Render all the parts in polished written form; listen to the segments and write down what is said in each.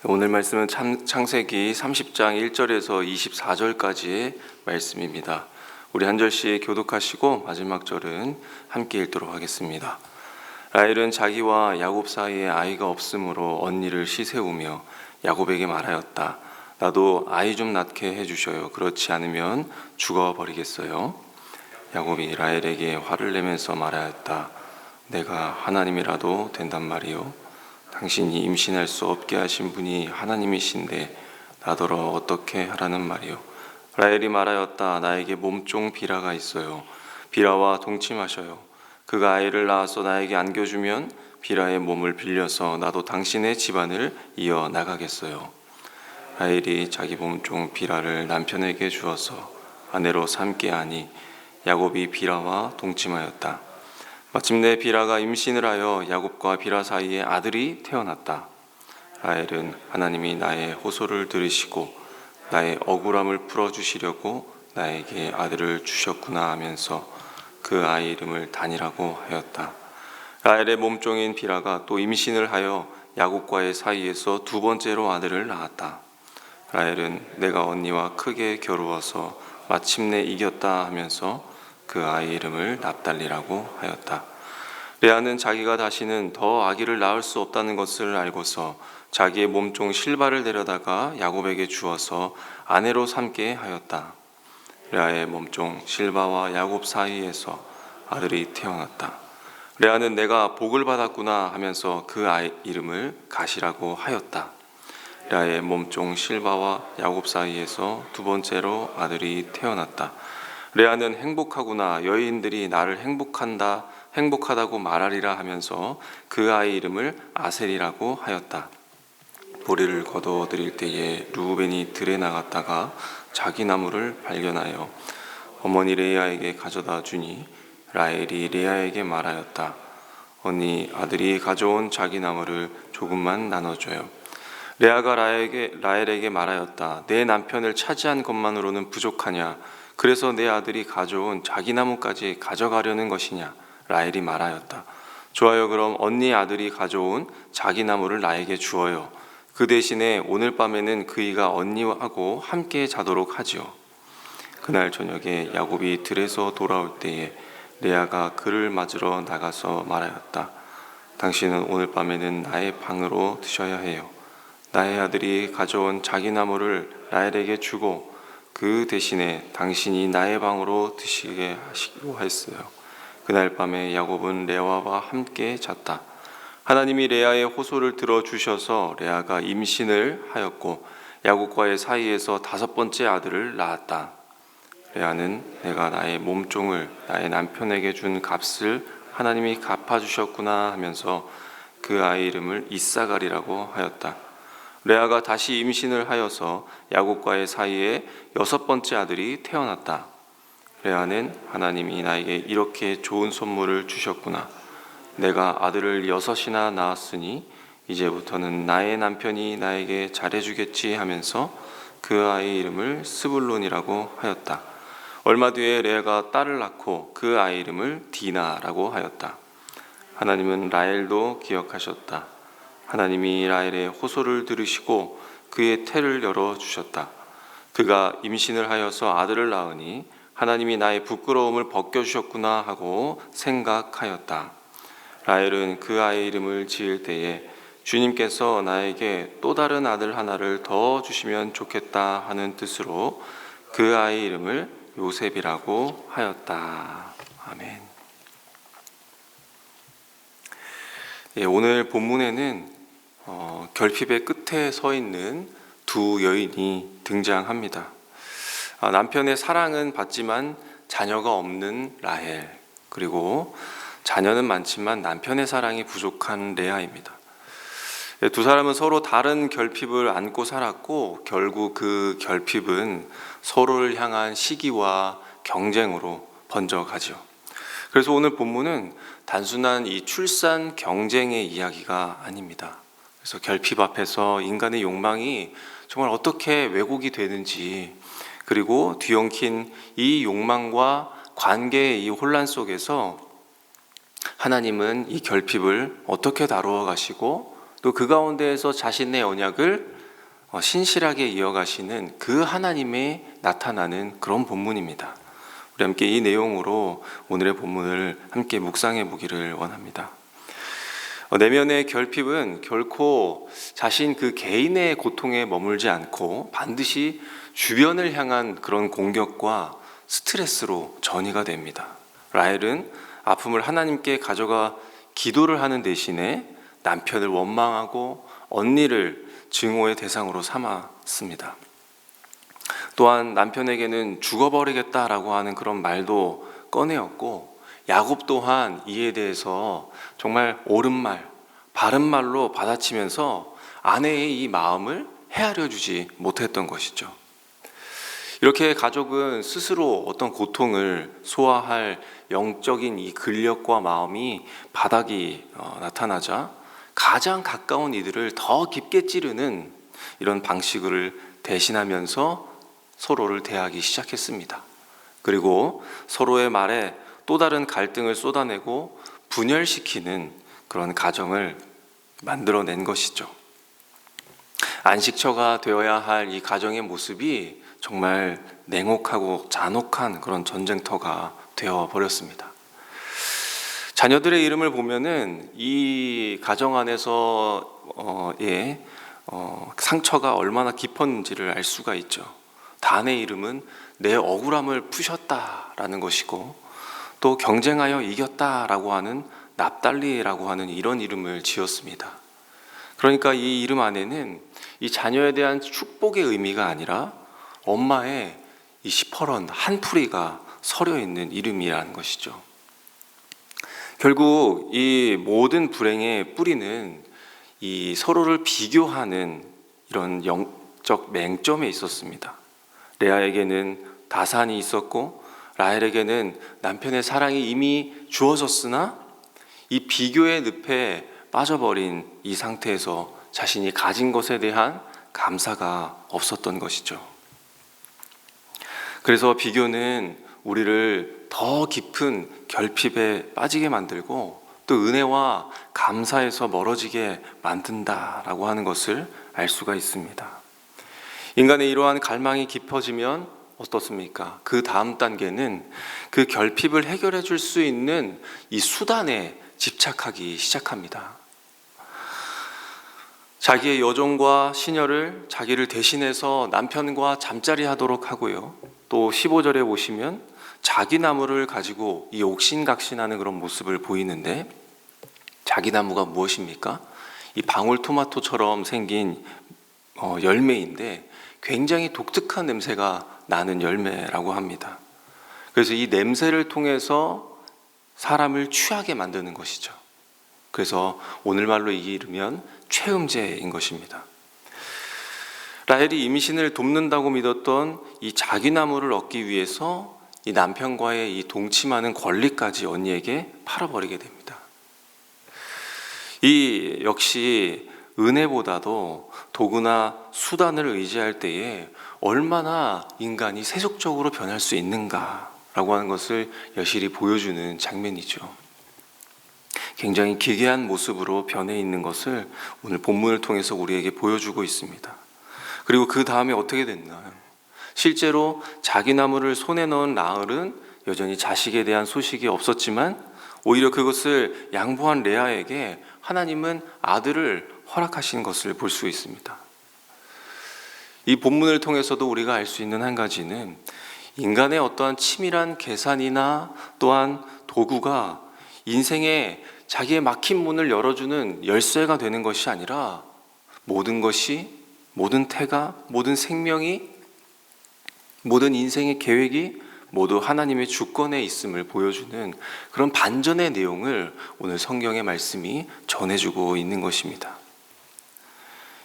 오늘 말씀은 창세기 30장 1절에서 24절까지의 말씀입니다. 우리 한 절씩 교독하시고 마지막 절은 함께 읽도록 하겠습니다. 라헬은 자기와 야곱 사이에 아이가 없으므로 언니를 시세우며 야곱에게 말하였다. 나도 아이 좀 낳게 해주셔요. 그렇지 않으면 죽어버리겠어요. 야곱이 라헬에게 화를 내면서 말하였다. 내가 하나님이라도 된단 말이요. 당신이 임신할 수 없게 하신 분이 하나님이신데 나더러 어떻게 하라는 말이요. 라헬이 말하였다. 나에게 몸종 비라가 있어요. 비라와 동침하셔요. 그가 아이를 낳아서 나에게 안겨주면 비라의 몸을 빌려서 나도 당신의 집안을 이어 나가겠어요. 라헬이 자기 몸종 비라를 남편에게 주어서 아내로 삼게 하니 야곱이 비라와 동침하였다. 마침내 비라가 임신을 하여 야곱과 비라 사이에 아들이 태어났다. 라헬은 하나님이 나의 호소를 들으시고 나의 억울함을 풀어주시려고 나에게 아들을 주셨구나 하면서 그 아이 이름을 단이라고 하였다. 라헬의 몸종인 비라가 또 임신을 하여 야곱과의 사이에서 두 번째로 아들을 낳았다. 라헬은 내가 언니와 크게 겨루어서 마침내 이겼다 하면서 그 아이 이름을 납달리라고 하였다. 레아는 자기가 다시는 더 아기를 낳을 수 없다는 것을 알고서 자기의 몸종 실바를 데려다가 야곱에게 주어서 아내로 삼게 하였다. 레아의 몸종 실바와 야곱 사이에서 아들이 태어났다. 레아는 내가 복을 받았구나 하면서 그 아이 이름을 갓이라고 하였다. 레아의 몸종 실바와 야곱 사이에서 두 번째로 아들이 태어났다. 레아는 행복하구나, 여인들이 나를 행복하다고 말하리라 하면서 그 아이 이름을 아셀이라고 하였다. 보리를 거두어 드릴 때에 르우벤이 들에 나갔다가 자기 나무를 발견하여 어머니 레아에게 가져다 주니 라헬이 레아에게 말하였다. 언니 아들이 가져온 자기 나무를 조금만 나눠줘요. 레아가 라헬에게 말하였다. 내 남편을 차지한 것만으로는 부족하냐? 그래서 내 아들이 가져온 자기 나무까지 가져가려는 것이냐? 라헬이 말하였다. 좋아요. 그럼 언니 아들이 가져온 자기 나무를 나에게 주어요. 그 대신에 오늘 밤에는 그이가 언니하고 함께 자도록 하지요. 그날 저녁에 야곱이 들에서 돌아올 때에 레아가 그를 맞으러 나가서 말하였다. 당신은 오늘 밤에는 나의 방으로 드셔야 해요. 나의 아들이 가져온 자기 나무를 라헬에게 주고 그 대신에 당신이 나의 방으로 드시게 하시기로 했어요. 그날 밤에 야곱은 레아와 함께 잤다. 하나님이 레아의 호소를 들어주셔서 레아가 임신을 하였고 야곱과의 사이에서 다섯 번째 아들을 낳았다. 레아는 내가 나의 몸종을 나의 남편에게 준 값을 하나님이 갚아주셨구나 하면서 그 아이 이름을 이사갈이라고 하였다. 레아가 다시 임신을 하여서 야곱과의 사이에 여섯 번째 아들이 태어났다. 레아는 하나님이 나에게 이렇게 좋은 선물을 주셨구나. 내가 아들을 6이나 낳았으니 이제부터는 나의 남편이 나에게 잘해주겠지 하면서 그 아이 이름을 스불론이라고 하였다. 얼마 뒤에 레아가 딸을 낳고 그 아이 이름을 디나라고 하였다. 하나님은 라헬도 기억하셨다. 하나님이 라헬의 호소를 들으시고 그의 태를 열어주셨다. 그가 임신을 하여서 아들을 낳으니 하나님이 나의 부끄러움을 벗겨주셨구나 하고 생각하였다. 라헬은 그 아이 이름을 지을 때에 주님께서 나에게 또 다른 아들 하나를 더 주시면 좋겠다 하는 뜻으로 그 아이 이름을 요셉이라고 하였다. 아멘. 오늘 본문에는 결핍의 끝에 서 있는 두 여인이 등장합니다. 남편의 사랑은 받지만 자녀가 없는 라헬, 그리고 자녀는 많지만 남편의 사랑이 부족한 레아입니다. 두 사람은 서로 다른 결핍을 안고 살았고 결국 그 결핍은 서로를 향한 시기와 경쟁으로 번져가죠. 그래서 오늘 본문은 단순한 이 출산 경쟁의 이야기가 아닙니다. 그래서 결핍 앞에서 인간의 욕망이 정말 어떻게 왜곡이 되는지, 그리고 뒤엉킨 이 욕망과 관계의 이 혼란 속에서 하나님은 이 결핍을 어떻게 다루어 가시고 또 그 가운데에서 자신의 언약을 신실하게 이어가시는 그 하나님의 나타나는 그런 본문입니다. 우리 함께 이 내용으로 오늘의 본문을 함께 묵상해 보기를 원합니다. 내면의 결핍은 결코 자신 그 개인의 고통에 머물지 않고 반드시 주변을 향한 그런 공격과 스트레스로 전이가 됩니다. 라헬은 아픔을 하나님께 가져가 기도를 하는 대신에 남편을 원망하고 언니를 증오의 대상으로 삼았습니다. 또한 남편에게는 죽어버리겠다라고 하는 그런 말도 꺼내었고, 야곱 또한 이에 대해서 정말 옳은 말, 바른 말로 받아치면서 아내의 이 마음을 헤아려 주지 못했던 것이죠. 이렇게 가족은 스스로 어떤 고통을 소화할 영적인 이 근력과 마음이 바닥이 나타나자 가장 가까운 이들을 더 깊게 찌르는 이런 방식을 대신하면서 서로를 대하기 시작했습니다. 그리고 서로의 말에 또 다른 갈등을 쏟아내고 분열시키는 그런 가정을 만들어낸 것이죠. 안식처가 되어야 할 이 가정의 모습이 정말 냉혹하고 잔혹한 그런 전쟁터가 되어버렸습니다. 자녀들의 이름을 보면은 이 가정 안에서의 상처가 얼마나 깊었는지를 알 수가 있죠. 단의 이름은 내 억울함을 푸셨다라는 것이고, 또 경쟁하여 이겼다라고 하는 납달리라고 하는 이런 이름을 지었습니다. 그러니까 이 이름 안에는 이 자녀에 대한 축복의 의미가 아니라 엄마의 이 시퍼런 한풀이가 서려 있는 이름이라는 것이죠. 결국 이 모든 불행의 뿌리는 이 서로를 비교하는 이런 영적 맹점에 있었습니다. 레아에게는 다산이 있었고 라헬에게는 남편의 사랑이 이미 주어졌으나 이 비교의 늪에 빠져버린 이 상태에서 자신이 가진 것에 대한 감사가 없었던 것이죠. 그래서 비교는 우리를 더 깊은 결핍에 빠지게 만들고 또 은혜와 감사에서 멀어지게 만든다라고 하는 것을 알 수가 있습니다. 인간의 이러한 갈망이 깊어지면 어떻습니까? 그 다음 단계는 그 결핍을 해결해 줄 수 있는 이 수단에 집착하기 시작합니다. 자기의 여종과 시녀를 자기를 대신해서 남편과 잠자리 하도록 하고요. 또 15절에 보시면 자기 나무를 가지고 이 옥신각신하는 그런 모습을 보이는데, 자기 나무가 무엇입니까? 이 방울토마토처럼 생긴 열매인데 굉장히 독특한 냄새가 나는 열매라고 합니다. 그래서 이 냄새를 통해서 사람을 취하게 만드는 것이죠. 그래서 오늘말로 이르면 최음죄인 것입니다. 라헬이 임신을 돕는다고 믿었던 이 자기 나무를 얻기 위해서 이 남편과의 이 동침하는 권리까지 언니에게 팔아버리게 됩니다. 이 역시 은혜보다도 도구나 수단을 의지할 때에 얼마나 인간이 세속적으로 변할 수 있는가라고 하는 것을 여실히 보여주는 장면이죠. 굉장히 기괴한 모습으로 변해 있는 것을 오늘 본문을 통해서 우리에게 보여주고 있습니다. 그리고 그 다음에 어떻게 됐나요? 실제로 자기 나무를 손에 넣은 라헬은 여전히 자식에 대한 소식이 없었지만 오히려 그것을 양보한 레아에게 하나님은 아들을 허락하신 것을 볼 수 있습니다. 이 본문을 통해서도 우리가 알 수 있는 한 가지는 인간의 어떠한 치밀한 계산이나 또한 도구가 인생에 자기의 막힌 문을 열어주는 열쇠가 되는 것이 아니라 모든 것이, 모든 태가, 모든 생명이, 모든 인생의 계획이 모두 하나님의 주권에 있음을 보여주는 그런 반전의 내용을 오늘 성경의 말씀이 전해주고 있는 것입니다.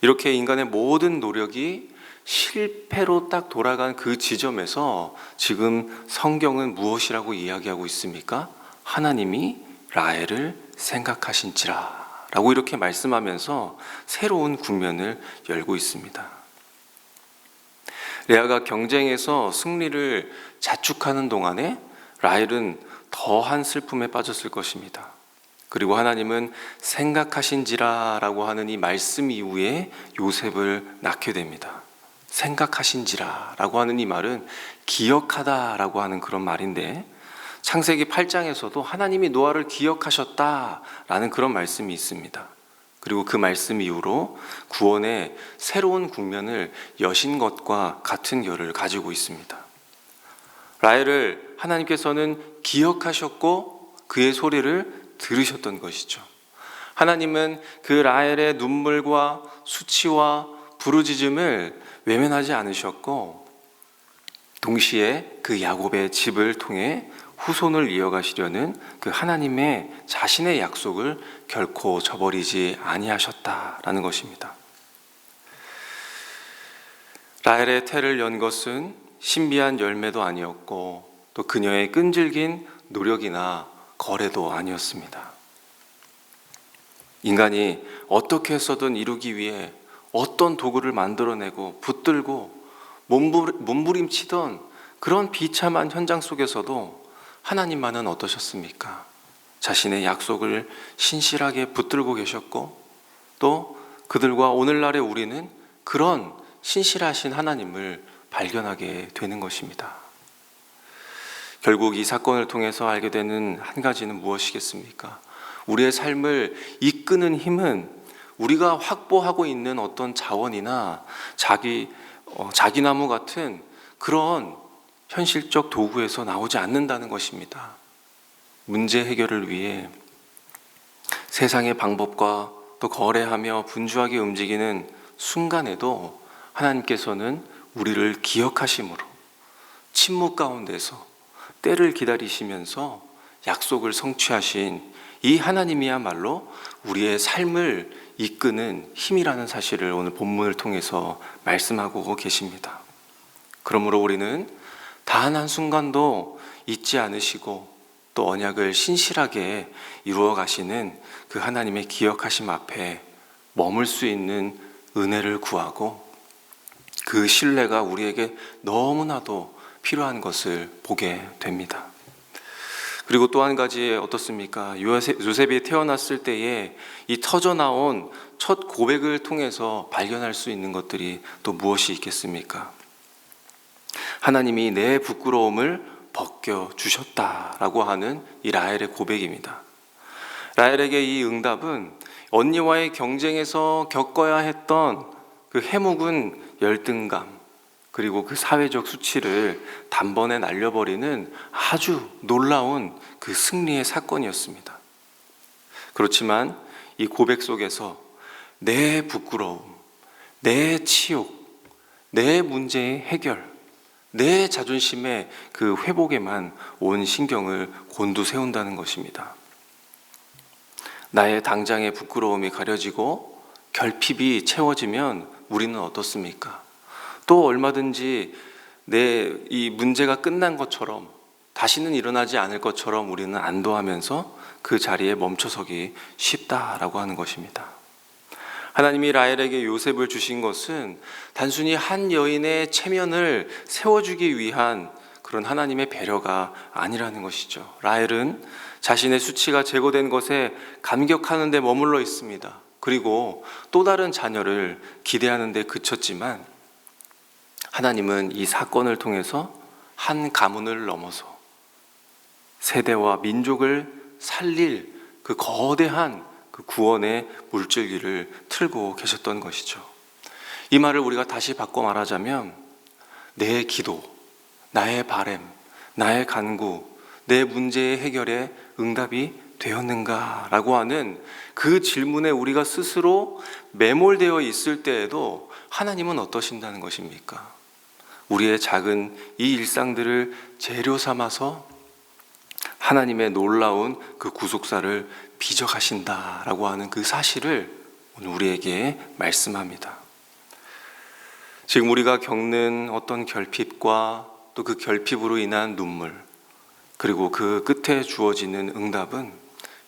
이렇게 인간의 모든 노력이 실패로 딱 돌아간 그 지점에서 지금 성경은 무엇이라고 이야기하고 있습니까? 하나님이 라헬을 생각하신지라 라고 이렇게 말씀하면서 새로운 국면을 열고 있습니다. 레아가 경쟁에서 승리를 자축하는 동안에 라헬은 더한 슬픔에 빠졌을 것입니다. 그리고 하나님은 생각하신지라라고 하는 이 말씀 이후에 요셉을 낳게 됩니다. 생각하신지라라고 하는 이 말은 기억하다라고 하는 그런 말인데, 창세기 8장에서도 하나님이 노아를 기억하셨다라는 그런 말씀이 있습니다. 그리고 그 말씀 이후로 구원의 새로운 국면을 여신 것과 같은 결을 가지고 있습니다. 라헬을 하나님께서는 기억하셨고 그의 소리를 들으셨던 것이죠. 하나님은 그 라헬의 눈물과 수치와 부르짖음을 외면하지 않으셨고, 동시에 그 야곱의 집을 통해 후손을 이어가시려는 그 하나님의 자신의 약속을 결코 저버리지 아니하셨다라는 것입니다. 라헬의 태를 연 것은 신비한 열매도 아니었고, 또 그녀의 끈질긴 노력이나 거래도 아니었습니다. 인간이 어떻게 해서든 이루기 위해 어떤 도구를 만들어내고 붙들고 몸부림치던 그런 비참한 현장 속에서도 하나님만은 어떠셨습니까? 자신의 약속을 신실하게 붙들고 계셨고, 또 그들과 오늘날의 우리는 그런 신실하신 하나님을 발견하게 되는 것입니다. 결국 이 사건을 통해서 알게 되는 한 가지는 무엇이겠습니까? 우리의 삶을 이끄는 힘은 우리가 확보하고 있는 어떤 자원이나 자기나무 같은 그런 현실적 도구에서 나오지 않는다는 것입니다. 문제 해결을 위해 세상의 방법과 또 거래하며 분주하게 움직이는 순간에도 하나님께서는 우리를 기억하심으로 침묵 가운데서 때를 기다리시면서 약속을 성취하신 이 하나님이야말로 우리의 삶을 이끄는 힘이라는 사실을 오늘 본문을 통해서 말씀하고 계십니다. 그러므로 우리는 단 한순간도 잊지 않으시고 또 언약을 신실하게 이루어 가시는 그 하나님의 기억하심 앞에 머물 수 있는 은혜를 구하고, 그 신뢰가 우리에게 너무나도 필요한 것을 보게 됩니다. 그리고 또 한 가지 어떻습니까? 요셉이 태어났을 때에 이 터져나온 첫 고백을 통해서 발견할 수 있는 것들이 또 무엇이 있겠습니까? 하나님이 내 부끄러움을 벗겨주셨다라고 하는 이 라헬의 고백입니다. 라헬에게 이 응답은 언니와의 경쟁에서 겪어야 했던 그 해묵은 열등감, 그리고 그 사회적 수치를 단번에 날려버리는 아주 놀라운 그 승리의 사건이었습니다. 그렇지만 이 고백 속에서 내 부끄러움, 내 치욕, 내 문제의 해결, 내 자존심의 그 회복에만 온 신경을 곤두세운다는 것입니다. 나의 당장의 부끄러움이 가려지고 결핍이 채워지면 우리는 어떻습니까? 또 얼마든지 내 이 문제가 끝난 것처럼, 다시는 일어나지 않을 것처럼 우리는 안도하면서 그 자리에 멈춰서기 쉽다라고 하는 것입니다. 하나님이 라헬에게 요셉을 주신 것은 단순히 한 여인의 체면을 세워주기 위한 그런 하나님의 배려가 아니라는 것이죠. 라헬은 자신의 수치가 제거된 것에 감격하는 데 머물러 있습니다. 그리고 또 다른 자녀를 기대하는 데 그쳤지만, 하나님은 이 사건을 통해서 한 가문을 넘어서 세대와 민족을 살릴 그 거대한 그 구원의 물줄기를 틀고 계셨던 것이죠. 이 말을 우리가 다시 바꿔 말하자면, 내 기도, 나의 바램, 나의 간구, 내 문제의 해결에 응답이 되었는가라고 하는 그 질문에 우리가 스스로 매몰되어 있을 때에도 하나님은 어떠신다는 것입니까? 우리의 작은 이 일상들을 재료 삼아서 하나님의 놀라운 그 구속사를 비적하신다라고 하는 그 사실을 오늘 우리에게 말씀합니다. 지금 우리가 겪는 어떤 결핍과 또 그 결핍으로 인한 눈물, 그리고 그 끝에 주어지는 응답은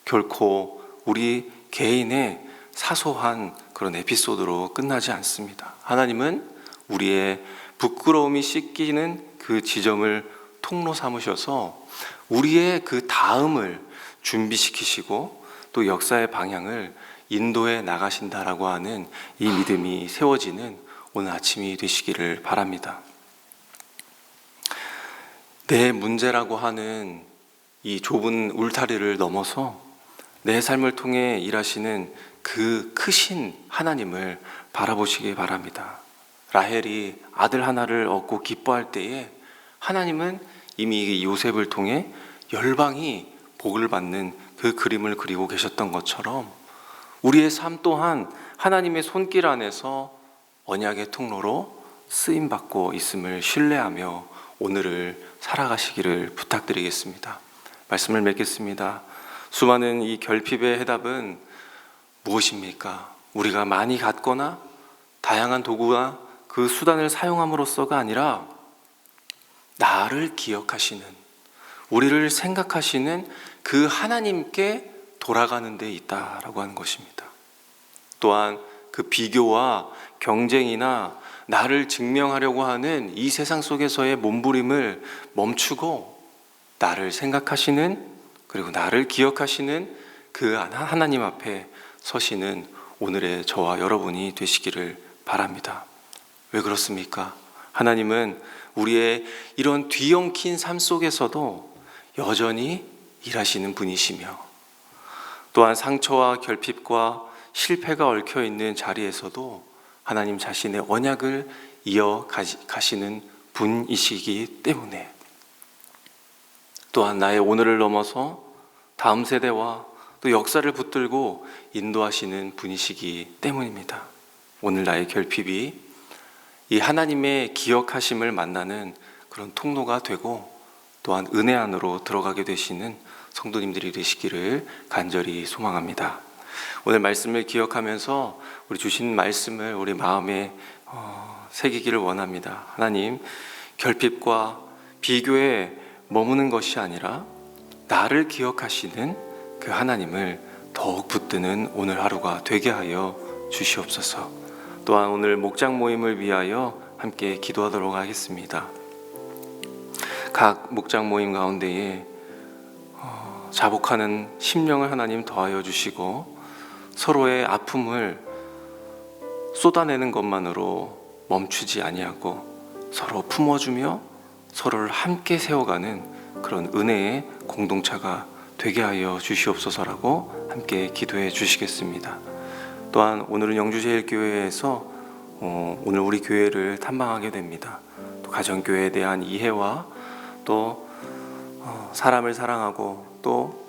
결코 우리 개인의 사소한 그런 에피소드로 끝나지 않습니다. 하나님은 우리의 부끄러움이 씻기는 그 지점을 통로 삼으셔서 우리의 그 다음을 준비시키시고, 또 역사의 방향을 인도해 나가신다라고 하는 이 믿음이 세워지는 오늘 아침이 되시기를 바랍니다. 내 문제라고 하는 이 좁은 울타리를 넘어서 내 삶을 통해 일하시는 그 크신 하나님을 바라보시기 바랍니다. 라헬이 아들 하나를 얻고 기뻐할 때에 하나님은 이미 요셉을 통해 열방이 복을 받는 그 그림을 그리고 계셨던 것처럼 우리의 삶 또한 하나님의 손길 안에서 언약의 통로로 쓰임받고 있음을 신뢰하며 오늘을 살아가시기를 부탁드리겠습니다. 말씀을 맺겠습니다. 수많은 이 결핍의 해답은 무엇입니까? 우리가 많이 갖거나 다양한 도구와 그 수단을 사용함으로써가 아니라 나를 기억하시는, 우리를 생각하시는 그 하나님께 돌아가는 데 있다라고 하는 것입니다. 또한 그 비교와 경쟁이나 나를 증명하려고 하는 이 세상 속에서의 몸부림을 멈추고 나를 생각하시는, 그리고 나를 기억하시는 그 하나님 앞에 서시는 오늘의 저와 여러분이 되시기를 바랍니다. 왜 그렇습니까? 하나님은 우리의 이런 뒤엉킨 삶 속에서도 여전히 일하시는 분이시며, 또한 상처와 결핍과 실패가 얽혀있는 자리에서도 하나님 자신의 언약을 이어가시는 분이시기 때문에, 또한 나의 오늘을 넘어서 다음 세대와 또 역사를 붙들고 인도하시는 분이시기 때문입니다. 오늘 나의 결핍이 이 하나님의 기억하심을 만나는 그런 통로가 되고, 또한 은혜 안으로 들어가게 되시는 성도님들이 되시기를 간절히 소망합니다. 오늘 말씀을 기억하면서 우리 주신 말씀을 우리 마음에 새기기를 원합니다. 하나님, 결핍과 비교에 머무는 것이 아니라 나를 기억하시는 그 하나님을 더욱 붙드는 오늘 하루가 되게 하여 주시옵소서. 또한 오늘 목장 모임을 위하여 함께 기도하도록 하겠습니다. 각 목장 모임 가운데에 자복하는 심령을 하나님 더하여 주시고, 서로의 아픔을 쏟아내는 것만으로 멈추지 아니하고 서로 품어주며 서로를 함께 세워가는 그런 은혜의 공동체가 되게 하여 주시옵소서라고 함께 기도해 주시겠습니다. 또한 오늘은 영주제일교회에서 오늘 우리 교회를 탐방하게 됩니다. 또 가정교회에 대한 이해와 또 사람을 사랑하고 또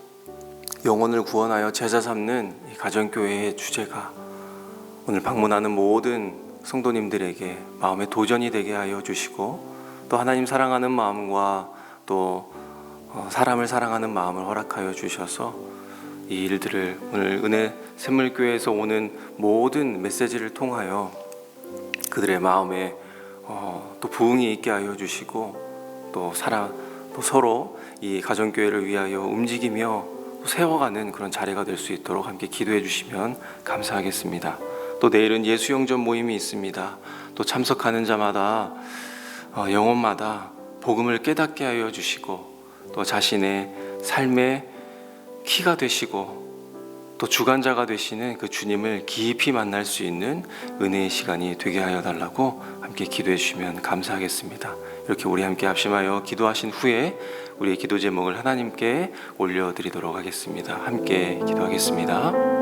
영혼을 구원하여 제자 삼는 이 가정교회의 주제가 오늘 방문하는 모든 성도님들에게 마음의 도전이 되게 하여 주시고, 또 하나님 사랑하는 마음과 또 사람을 사랑하는 마음을 허락하여 주셔서 이 일들을 오늘 은혜 샘물교회에서 오는 모든 메시지를 통하여 그들의 마음에 또 부흥이 있게 하여 주시고, 또 서로 이 가정교회를 위하여 움직이며 세워가는 그런 자리가 될 수 있도록 함께 기도해 주시면 감사하겠습니다. 또 내일은 예수영전 모임이 있습니다. 또 참석하는 자마다 영혼마다 복음을 깨닫게 하여 주시고, 또 자신의 삶의 키가 되시고 또 주관자가 되시는 그 주님을 깊이 만날 수 있는 은혜의 시간이 되게 하여 달라고 함께 기도해 주시면 감사하겠습니다. 이렇게 우리 함께 합심하여 기도하신 후에 우리의 기도 제목을 하나님께 올려드리도록 하겠습니다. 함께 기도하겠습니다.